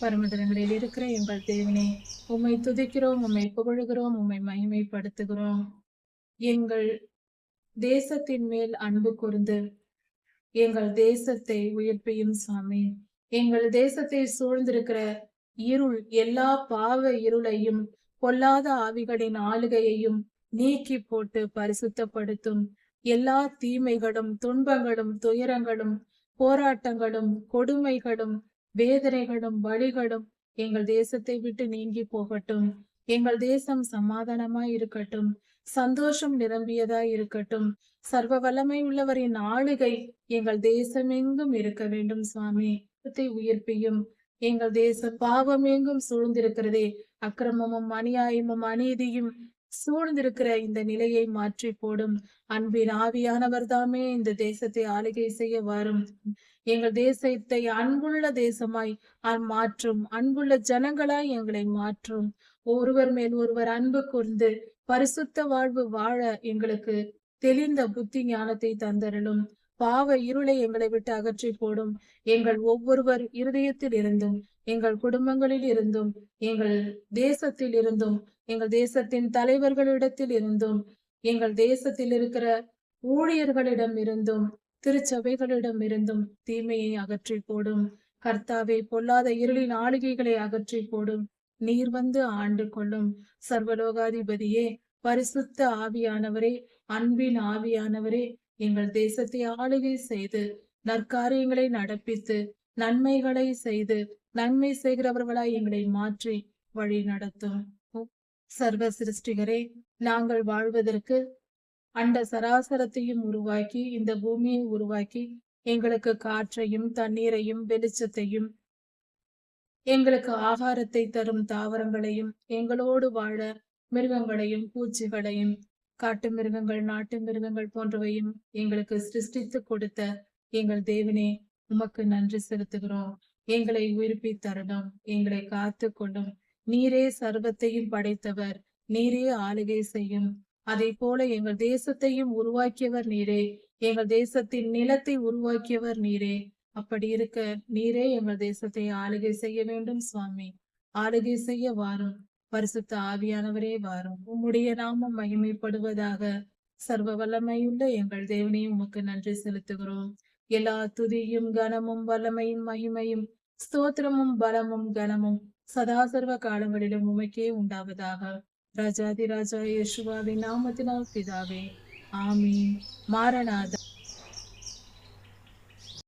பரமதலங்களில் இருக்கிற எங்கள் தேவனே, உம்மை துதிக்கிறோம், உம்மை புகழுகிறோம், உம்மை மகிமைப்படுத்துகிறோம். எங்கள் தேசத்தின் மேல் அன்பு கூர்ந்து எங்கள் தேசத்தை உயிர்ப்பியும் சாமி. எங்கள் தேசத்தை சூழ்ந்திருக்கிற இருள், எல்லா பாவ இருளையும், பொல்லாத ஆவிகளின் ஆளுகையையும் நீக்கி போட்டு பரிசுத்தப்படுத்தும். எல்லா தீமைகளும், துன்பங்களும், துயரங்களும், போராட்டங்களும், கொடுமைகளும், வேதனைகளும், வலிகளும் எங்கள் தேசத்தை விட்டு நீங்கி போகட்டும். எங்கள் தேசம் சமாதானமாய் இருக்கட்டும், சந்தோஷம் நிரம்பியதாய் இருக்கட்டும். சர்வ வல்லமை உள்ளவரின் ஆளுகை எங்கள் தேசமெங்கும் இருக்க வேண்டும் சுவாமி. உயிர்ப்பியும். எங்கள் தேச பாவம் எங்கும் சூழ்ந்திருக்கிறதே, அக்கிரமமும் அநியாயமும் அநீதியும் சூழ்ந்திருக்கிற இந்த நிலையை மாற்றி போடும். அன்பின் ஆவியானவர் தாமே இந்த தேசத்தை ஆளுகை செய்ய வரும். எங்கள் தேசத்தை அன்புள்ள தேசமாய் மாற்றும். அன்புள்ள ஜனங்களாய் எங்களை மாற்றும். ஒருவர் மேல் ஒருவர் அன்பு கூர்ந்து பரிசுத்த வாழ்வு வாழ எங்களுக்கு தெளிந்த புத்தி ஞானத்தை தந்தருளும். பாவ இருளை எங்களை விட்டு அகற்றி போடும். எங்கள் ஒவ்வொருவர் இருதயத்தில் இருந்தும், எங்கள் குடும்பங்களில் இருந்தும், எங்கள் தேசத்தில் இருந்தும், எங்கள் தேசத்தின் தலைவர்களிடத்தில் இருந்தும், எங்கள் தேசத்தில் இருக்கிற ஊழியர்களிடம் இருந்தும், திருச்சபைகளிடம் இருந்தும் தீமையை அகற்றி போடும். கர்த்தாவே, பொல்லாத இருளின் ஆளுகைகளை அகற்றி போடும். நீர் வந்து ஆண்டு கொள்ளும். சர்வலோகாதிபதியே, பரிசுத்த ஆவியானவரே, அன்பின் ஆவியானவரே, எங்கள் தேசத்தை ஆளுகை செய்து நற்காரியங்களை நடப்பித்து நன்மைகளை செய்து நன்மை செய்கிறவர்களாய் எங்களை மாற்றி வழி நடத்தும். சர்வ சிருஷ்டிகரே, நாங்கள் வாழ்வதற்கு அண்ட சராசரத்தையும் உருவாக்கி, இந்த பூமியை உருவாக்கி, எங்களுக்கு காற்றையும் தண்ணீரையும் வெளிச்சத்தையும், எங்களுக்கு ஆகாரத்தை தரும் தாவரங்களையும், எங்களோடு வாழ மிருகங்களையும் பூச்சிகளையும், காட்டு மிருகங்கள், நாட்டு மிருகங்கள் போன்றவையும் எங்களுக்கு சிருஷ்டித்து கொடுத்த எங்கள் தேவனே, உமக்கு நன்றி செலுத்துகிறோம். எங்களை உயிர்ப்பி தரணும், எங்களை காத்து கொள்ளும். நீரே சர்வத்தையும் படைத்தவர், நீரே ஆளுகை செய்யும். அதை போல எங்கள் தேசத்தையும் உருவாக்கியவர் நீரே, எங்கள் தேசத்தின் நிலத்தை உருவாக்கியவர் நீரே. அப்படி இருக்க நீரே எங்கள் தேசத்தை ஆளுகை செய்ய வேண்டும் சுவாமி. ஆளுகை செய்ய வாரும். பரிசுத்த ஆவியானவரே வாரும். உம்முடைய நாமம் மகிமைப்படுவதாக. சர்வ வல்லமையுள்ள எங்கள் தேவனையும் உமக்கு நன்றி செலுத்துகிறோம். எல்லா துதியும் கனமும் வல்லமையும் மகிமையும் ஸ்தோத்திரமும் பலமும் கனமும் சதா சர்வ காலங்களிலும் உமக்கே உண்டாவதாக. ராஜாதி ராஜா இயேசுவாவின் நாமத்தினால் பிதாவே, ஆமீன். மாரநாதா.